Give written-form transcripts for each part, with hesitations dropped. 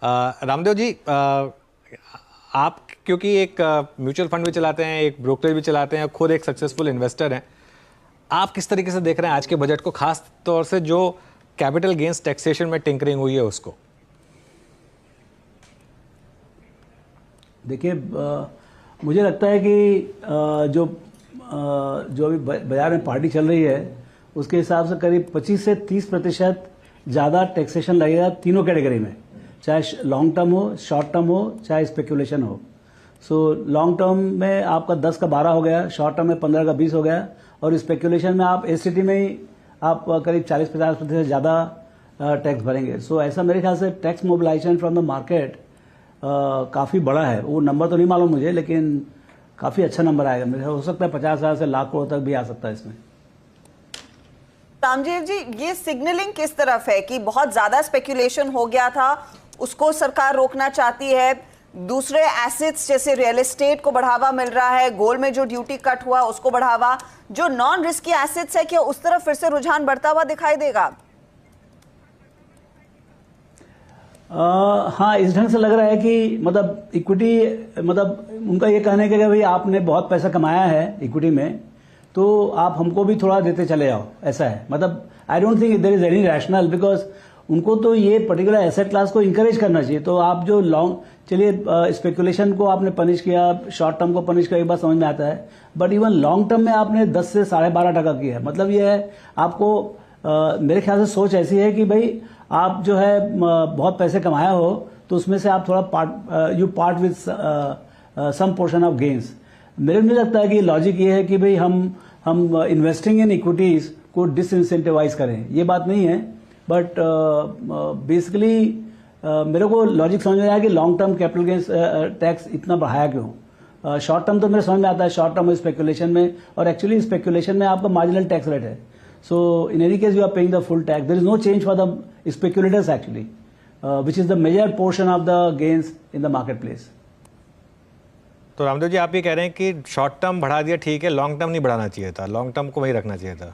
रामदेव जी, आप क्योंकि एक म्यूचुअल फंड भी चलाते हैं, एक ब्रोकरेज भी चलाते हैं, खुद एक सक्सेसफुल इन्वेस्टर हैं, आप किस तरीके से देख रहे हैं आज के बजट को, खास तौर से जो कैपिटल गेन्स टैक्सेशन में टिंकरिंग हुई है उसको? देखिए, मुझे लगता है कि जो अभी बाजार में पार्टी चल रही है उसके हिसाब से करीब 25 से 30% ज़्यादा टैक्सेशन लगेगा तीनों कैटेगरी में, चाहे लॉन्ग टर्म हो, शॉर्ट टर्म हो, चाहे स्पेकुलेशन हो। सो लॉन्ग टर्म में आपका 10 का 12 हो गया, शॉर्ट टर्म में 15 का 20 हो गया, और स्पेकुलेशन में आप एसटीटी में ही आप करीब 40-50% ज़्यादा टैक्स भरेंगे। सो ऐसा मेरे ख्याल से tax mobilisation from the market काफ़ी बड़ा है। वो नंबर तो नहीं मालूम मुझे, लेकिन काफ़ी अच्छा नंबर आएगा मेरे, हो सकता है 50,000 से लाख करोड़ तक भी आ सकता है इसमें। रामदेव जी, ये सिग्नलिंग किस तरफ है कि बहुत ज्यादा स्पेकुलेशन हो गया था, उसको सरकार रोकना चाहती है, दूसरे एसेट्स जैसे रियल एस्टेट को बढ़ावा मिल रहा है, गोल्ड में जो ड्यूटी कट हुआ उसको बढ़ावा, जो नॉन रिस्की एसेट्स है क्या उस तरफ फिर से रुझान बढ़ता हुआ दिखाई देगा? हाँ, इस ढंग से लग रहा है कि मतलब इक्विटी, मतलब उनका ये कहने का कि भाई आपने बहुत पैसा कमाया है इक्विटी में, तो आप हमको भी थोड़ा देते चले जाओ, ऐसा है। मतलब I don't think there is any rational, because उनको तो ये पर्टिकुलर एसेट क्लास को इंकरेज करना चाहिए। तो आप जो लॉन्ग, चलिए स्पेकुलेशन को आपने पनिश किया, शॉर्ट टर्म को पनिश किया, एक बात समझ में आता है, बट इवन लॉन्ग टर्म में आपने 10 से 12.5% किया है। मतलब ये है आपको मेरे ख्याल से सोच ऐसी है कि भाई आप जो है बहुत पैसे कमाया हो तो उसमें से आप थोड़ा you part with some portion of gains. मेरे को नहीं लगता है कि लॉजिक ये है कि भाई हम इन्वेस्टिंग इन इक्विटीज को डिसइंसेंटिवाइज करें, ये बात नहीं है। बट बेसिकली मेरे को लॉजिक समझ में आया कि long term capital gains tax इतना बढ़ाया क्यों। शॉर्ट टर्म तो मेरे समझ में आता है, शॉर्ट टर्म स्पेकुलेशन में, और एक्चुअली स्पेकुलेशन में आपका मार्जिनल टैक्स रेट है। So in any case you are paying the full tax. There is no change for the speculators actually, which is the major portion of the gains in the marketplace. तो रामदेव जी, आप ये कह रहे हैं कि short term बढ़ा दिया ठीक है, लॉन्ग टर्म नहीं बढ़ाना चाहिए था, लॉन्ग टर्म को वही रखना चाहिए था।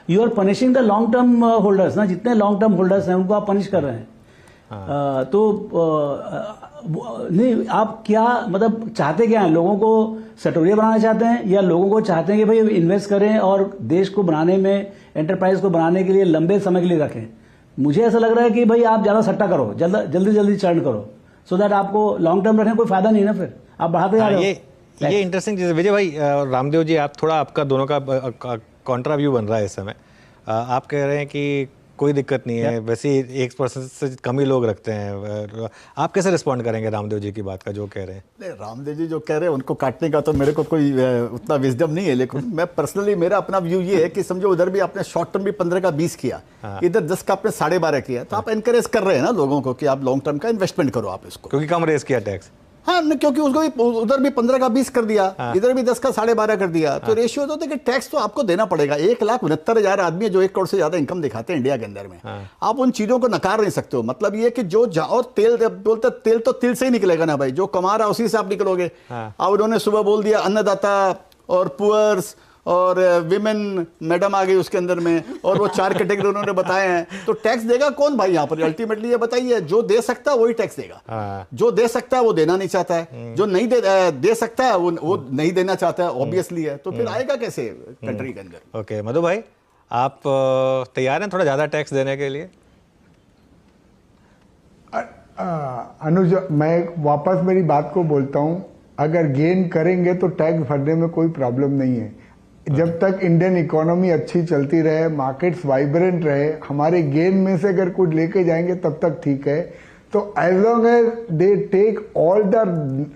You are punishing the long term holders ना, जितने लॉन्ग टर्म होल्डर्स हैं उनको आप पनिश कर रहे हैं। नहीं, आप क्या मतलब चाहते क्या हैं? लोगों को सटोरिया बनाना चाहते हैं, या लोगों को चाहते हैं कि भाई इन्वेस्ट करें और देश को बनाने में, एंटरप्राइज को बनाने के लिए लंबे समय के लिए रखें? मुझे ऐसा लग रहा है कि भाई आप ज्यादा सट्टा करो, जल्दी चर्न करो, सो दैट आपको लॉन्ग टर्म रखने कोई फायदा नहीं ना, फिर आप बढ़ाते जा रहे हो। ये इंटरेस्टिंग चीज है। विजय भाई, रामदेव जी, आप थोड़ा, आपका दोनों का कॉन्ट्रा व्यू बन रहा है इस समय। आप कह रहे हैं कि कोई दिक्कत नहीं है, वैसे 1% से कम ही लोग रखते हैं। आप कैसे रिस्पॉन्ड करेंगे रामदेव जी की बात का, जो कह रहे हैं? नहीं, रामदेव जी जो कह रहे हैं उनको काटने का तो मेरे को कोई उतना विजडम नहीं है, लेकिन मैं पर्सनली, मेरा अपना व्यू ये है कि समझो उधर भी आपने शॉर्ट टर्म भी 15 का 20 किया, इधर 10 का आपने 12.5 किया, तो आप एनकरेज कर रहे हैं ना लोगों को कि आप लॉन्ग टर्म का इन्वेस्टमेंट करो आप इसको, क्योंकि कम रेस किया टैक्स। हाँ, क्योंकि उसको भी उधर भी 15 का 20 कर दिया, इधर भी 10 का 12.5 कर दिया, तो रेशियो तो देखिए टैक्स तो आपको देना पड़ेगा। 1,69,000 आदमी है जो 1 करोड़ से ज्यादा इनकम दिखाते हैं इंडिया के अंदर में। आप उन चीजों को नकार नहीं सकते हो। मतलब ये कि जो और तेल बोलते, तेल तो तिल से ही निकलेगा ना भाई, जो कमा रहा उसी से आप निकलोगे। अब उन्होंने सुबह बोल दिया अन्नदाता और पुअर्स और विमेन, मैडम आ गई उसके अंदर में, और वो 4 कैटेगरी उन्होंने बताए हैं, तो टैक्स देगा कौन भाई यहाँ पर? अल्टीमेटली ये बताइए, जो दे सकता है वही टैक्स देगा। जो दे सकता है वो देना नहीं चाहता है, जो नहीं दे सकता है वो नहीं देना चाहता है, ऑब्वियसली है। तो फिर आएगा कैसे कंट्री के अंदर? ओके, मधु भाई, आप तैयार हैं थोड़ा ज्यादा टैक्स देने के लिए? अनुज, मैं वापस मेरी बात को बोलता हूं, अगर गेन करेंगे तो टैक्स भरने में कोई प्रॉब्लम नहीं है। जब तक इंडियन इकोनॉमी अच्छी चलती रहे, मार्केट्स वाइब्रेंट रहे, हमारे गेन में से अगर कुछ लेके जाएंगे तब तक ठीक है। तो as long as they take all the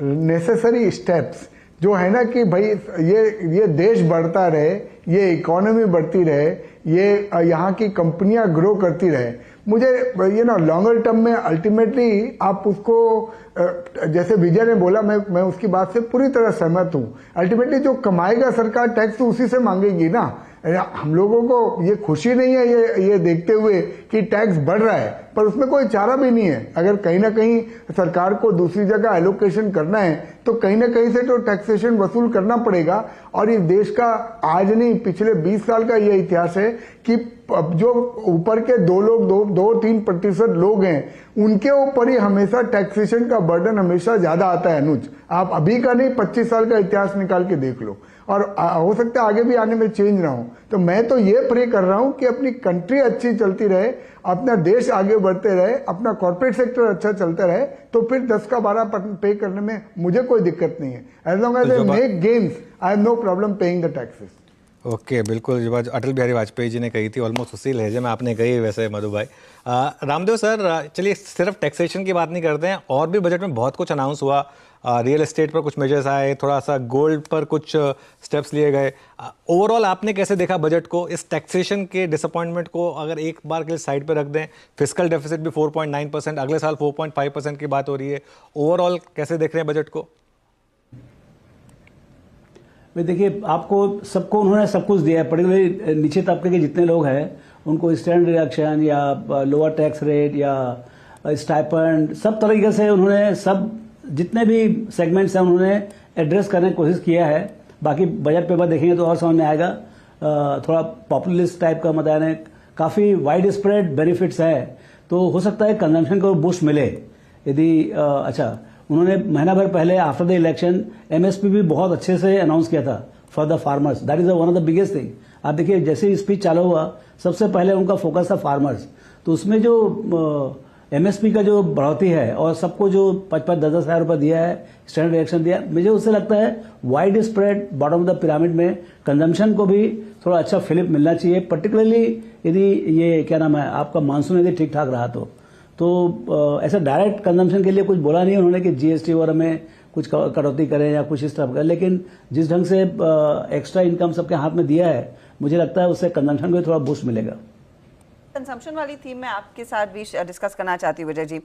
necessary steps, जो है ना कि भाई ये देश बढ़ता रहे, ये इकोनॉमी बढ़ती रहे, ये यहाँ की कंपनियां ग्रो करती रहे, मुझे लॉन्गर टर्म में अल्टीमेटली आप उसको, जैसे विजय ने बोला, मैं उसकी बात से पूरी तरह सहमत हूं। अल्टीमेटली जो कमाएगा सरकार टैक्स तो उसी से मांगेगी ना। हम लोगों को ये खुशी नहीं है ये देखते हुए कि टैक्स बढ़ रहा है, पर उसमें कोई चारा भी नहीं है। अगर कहीं ना कहीं सरकार को दूसरी जगह एलोकेशन करना है तो कहीं ना कहीं से तो टैक्सेशन वसूल करना पड़ेगा। और इस देश का आज नहीं, पिछले 20 साल का ये इतिहास है कि जो ऊपर के 2-3% लोग हैं उनके ऊपर ही हमेशा टैक्सेशन का बर्डन हमेशा ज्यादा आता है अनुज। आप अभी का नहीं 25 साल का इतिहास निकाल के देख लो, और हो सकता है आगे भी आने में चेंज ना हो। तो मैं तो ये प्रे कर रहा हूं कि अपनी कंट्री अच्छी चलती रहे, अपना देश आगे बढ़ते रहे, अपना कॉर्पोरेट सेक्टर अच्छा चलता रहे, तो फिर 10 का 12% पे करने में मुझे कोई दिक्कत नहीं है। As long as I make gains I have no problem paying the taxes. Okay बिल्कुल, जो बात अटल बिहारी वाजपेयी जी ने कही थी ऑलमोस्ट उसी लहजे में आपने कही वैसे मधु भाई। रामदेव सर, चलिए सिर्फ टैक्सेशन की बात नहीं करते हैं, और भी बजट में बहुत कुछ अनाउंस हुआ। रियल एस्टेट पर कुछ मेजर्स आए, थोड़ा सा गोल्ड पर कुछ स्टेप्स लिए गए। ओवरऑल आपने कैसे देखा बजट को? इस टैक्सेशन के डिसअपॉइंटमेंट को अगर एक बार के लिए साइड पर रख दें, फिस्कल डेफिसिट भी 4.9%, अगले साल 4.5% की बात हो रही है। ओवरऑल कैसे देख रहे हैं बजट को? भाई देखिए, आपको सबको उन्होंने सब कुछ दिया है, पर्टिकुलरली नीचे तबके के जितने लोग हैं उनको स्टैंडर्ड डिडक्शन या लोअर टैक्स रेट या स्टाइपेंड, सब तरीके से उन्होंने सब जितने भी सेगमेंट्स हैं उन्होंने एड्रेस करने की कोशिश किया है। बाकी बजट पेपर देखेंगे तो और समझ में आएगा। थोड़ा पॉपुलिस्ट टाइप का मतलब है, काफ़ी वाइड स्प्रेड बेनिफिट्स है, तो हो सकता है कंजम्पशन को बूस्ट मिले यदि अच्छा। उन्होंने महीना भर पहले आफ्टर द इलेक्शन एमएसपी भी बहुत अच्छे से अनाउंस किया था for the farmers. That is one of the biggest thing. आप देखिए जैसे ही स्पीच चालू हुआ सबसे पहले उनका फोकस था फार्मर्स, तो उसमें जो एमएसपी का जो बढ़ोतरी है और सबको जो 5-10 हज़ार रुपये दिया है, स्टैंडर्ड डिडक्शन दिया, मुझे उससे लगता है wide spread bottom of the pyramid में कंजम्पशन को भी थोड़ा अच्छा फिलिप मिलना चाहिए, पर्टिकुलरली यदि ये क्या नाम है आपका मानसून यदि ठीक ठाक रहा तो ऐसा डायरेक्ट कंजम्पशन के लिए कुछ बोला नहीं उन्होंने कि जीएसटी वगैरह में कुछ कटौती करें या कुछ इस तरह का, लेकिन जिस ढंग से एक्स्ट्रा इनकम सबके हाथ में दिया है मुझे लगता है उससे कंजम्पशन को थोड़ा बूस्ट मिलेगा। कंजम्पशन वाली थीम में आपके साथ भी डिस्कस करना चाहती हूँ विजय जी।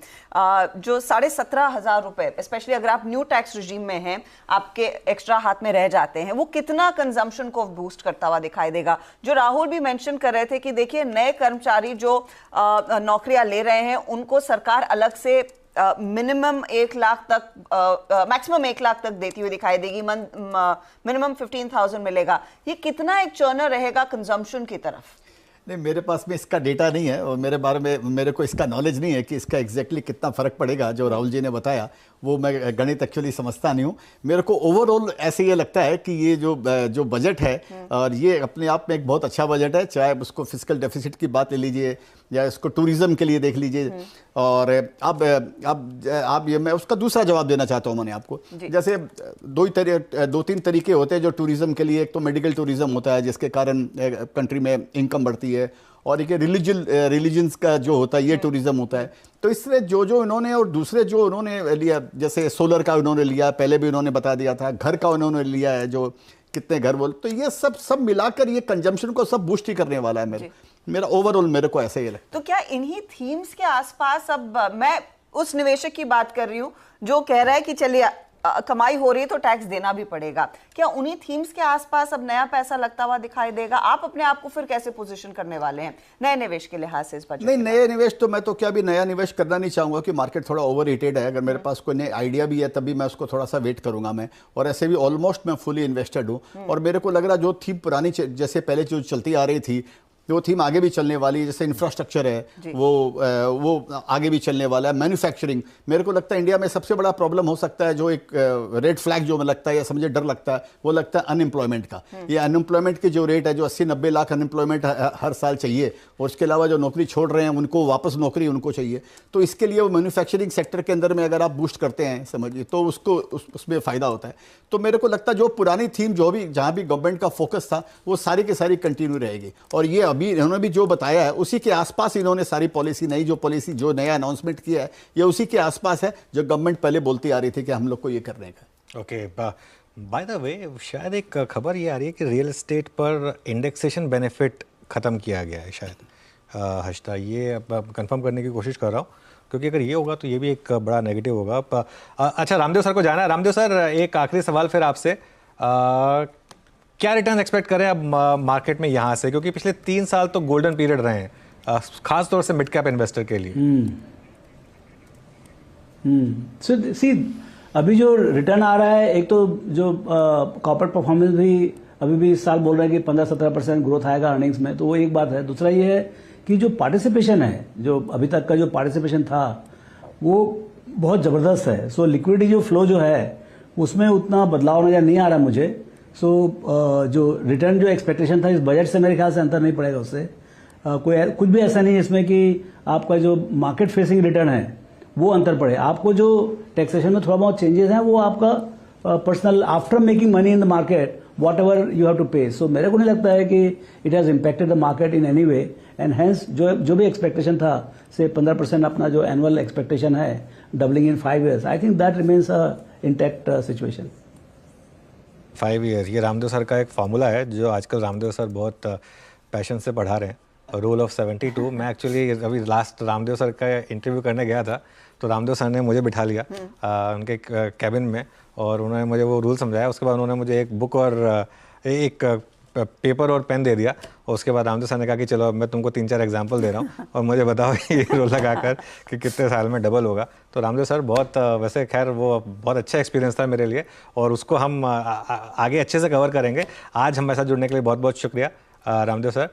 जो 17,500 रुपए, स्पेशली अगर आप न्यू टैक्स रिजीम में हैं, आपके एक्स्ट्रा हाथ में रह जाते हैं, वो कितना कंजम्पशन को बूस्ट करता हुआ दिखाई देगा? जो राहुल भी मेंशन कर रहे थे कि देखिए नए कर्मचारी जो नौकरियां ले रहे हैं उनको सरकार अलग से मिनिमम 1 लाख तक, मैक्सिमम 1 लाख तक देती हुई दिखाई देगी, मिनिमम 15,000 मिलेगा। ये कितना एक चर्नर रहेगा कंजम्पशन की तरफ? नहीं, मेरे पास में इसका डेटा नहीं है और मेरे बारे में मेरे को इसका नॉलेज नहीं है कि इसका एग्जैक्टली कितना फ़र्क पड़ेगा। जो राहुल जी ने बताया वो मैं गणित एक्चुअली समझता नहीं हूँ। मेरे को ओवरऑल ऐसे ये लगता है कि ये जो बजट है और ये अपने आप में एक बहुत अच्छा बजट है, चाहे उसको फिस्कल डेफिसिट की बात ले लीजिए या इसको टूरिज्म के लिए देख लीजिए। और अब ये मैं उसका दूसरा जवाब देना चाहता हूँ मैंने आपको। जैसे 2-3 तरीके होते हैं जो टूरिज्म के लिए। एक तो मेडिकल टूरिज्म होता है जिसके कारण कंट्री में इनकम बढ़ती है, और एक रिलीजन्स का जो होता है ये टूरिज्म होता है। तो इसमें जो इन्होंने और दूसरे जो उन्होंने लिया, जैसे सोलर का उन्होंने लिया, पहले भी उन्होंने बता दिया था, घर का उन्होंने लिया है, जो कितने घर बोल, तो ये सब मिलाकर ये कंजम्पशन को सब बूस्ट ही करने वाला है। मेरा ओवरऑल मेरे को ऐसा ही लगता है। तो क्या इन्हीं थीम्स के आसपास, अब मैं उस निवेशक की बात कर रही हूं जो कह रहा है कि चलिए कमाई हो रही है तो टैक्स देना भी पड़ेगा, क्या उन्हीं थीम्स के आसपास अब नया पैसा लगता हुआ दिखाई देगा? आप अपने आप को फिर कैसे पोजीशन करने वाले हैं नए निवेश के लिहाज से इस बजट? नहीं, नए निवेश तो मैं तो क्या भी नया निवेश करना नहीं चाहूंगा कि मार्केट थोड़ा ओवर रेटेड है। अगर मेरे पास कोई नया आइडिया भी है तभी मैं उसको थोड़ा सा वेट करूंगा मैं। और ऐसे भी ऑलमोस्ट मैं फुली इन्वेस्टेड हूँ। और मेरे को लग रहा जो थीम पुरानी जैसे पहले जो चलती आ रही थी वो थीम आगे भी चलने वाली है। जैसे इंफ्रास्ट्रक्चर है वो आगे भी चलने वाला है। मैन्युफैक्चरिंग, मेरे को लगता है इंडिया में सबसे बड़ा प्रॉब्लम हो सकता है, जो एक रेड फ्लैग जो लगता है या समझे डर लगता है, वो लगता है अनएम्प्लॉयमेंट का। ये अनएम्प्लॉयमेंट की जो रेट है, जो 80-90 लाख अनएम्प्लॉयमेंट हर साल चाहिए, और उसके अलावा जो नौकरी छोड़ रहे हैं उनको वापस नौकरी उनको चाहिए। तो इसके लिए वो मैन्युफैक्चरिंग सेक्टर के अंदर में अगर आप बूस्ट करते हैं समझिए तो उसको उसमें फ़ायदा होता है। तो मेरे को लगता है जो पुरानी थीम जो भी जहाँ भी गवर्नमेंट का फोकस था वो सारी की सारी कंटिन्यू रहेगी। और ये अभी इन्होंने भी जो बताया है उसी के आसपास इन्होंने सारी पॉलिसी, नई जो पॉलिसी जो नया अनाउंसमेंट किया है ये उसी के आसपास है जो गवर्नमेंट पहले बोलती आ रही थी कि हम लोग को ये करने का। ओके, बाय द वे शायद एक खबर ये आ रही है कि रियल एस्टेट पर इंडेक्सेशन बेनिफिट ख़त्म किया गया है शायद। हर्षिता, ये अब कंफर्म करने की कोशिश कर रहा हूँ क्योंकि अगर ये होगा तो ये भी एक बड़ा नेगेटिव होगा। अच्छा, रामदेव सर को जाना है। रामदेव सर, एक आखिरी सवाल फिर आपसे, क्या रिटर्न एक्सपेक्ट करें अब मार्केट में यहाँ से, क्योंकि पिछले 3 साल तो गोल्डन पीरियड रहे हैं खास तौर से मिड कैप इन्वेस्टर के लिए? सी अभी जो रिटर्न आ रहा है, एक तो जो कॉर्पोरेट परफॉर्मेंस भी अभी भी इस साल बोल रहे हैं कि 15-17% ग्रोथ आएगा अर्निंग्स में, तो वो एक बात है। दूसरा ये है कि जो पार्टिसिपेशन है, जो अभी तक का जो पार्टिसिपेशन था वो बहुत ज़बरदस्त है। सो लिक्विडिटी जो फ्लो जो है उसमें उतना बदलाव नजर नहीं आ रहा मुझे। सो जो रिटर्न जो एक्सपेक्टेशन था इस बजट से मेरे ख्याल से अंतर नहीं पड़ेगा उससे। कुछ भी ऐसा नहीं है इसमें कि आपका जो मार्केट फेसिंग रिटर्न है वो अंतर पड़े। आपको जो टैक्सेशन में थोड़ा बहुत चेंजेस हैं वो आपका personal after making money in the market whatever you have to pay. So मेरे को नहीं लगता है कि it has impacted the market in any way, and hence जो भी एक्सपेक्टेशन था से 15% अपना जो एनुअल एक्सपेक्टेशन है doubling in 5 years, I think that remains a intact situation. 5 years, ये रामदेव सर का एक फार्मूला है जो आजकल रामदेव सर बहुत पैशन से पढ़ा रहे हैं, रूल ऑफ 72। मैं एक्चुअली अभी लास्ट रामदेव सर का इंटरव्यू करने गया था, तो रामदेव सर ने मुझे बिठा लिया उनके कैबिन में और उन्होंने मुझे वो रूल समझाया। उसके बाद उन्होंने मुझे एक बुक और एक पेपर और पेन दे दिया, और उसके बाद रामदेव सर ने कहा कि चलो मैं तुमको 3-4 एग्जाम्पल दे रहा हूँ और मुझे बताओ ये रूल लगाकर कि कितने साल में डबल होगा। तो रामदेव सर बहुत वैसे खैर वो बहुत अच्छा एक्सपीरियंस था मेरे लिए, और उसको हम आगे अच्छे से कवर करेंगे। आज हमारे साथ जुड़ने के लिए बहुत बहुत शुक्रिया रामदेव सर।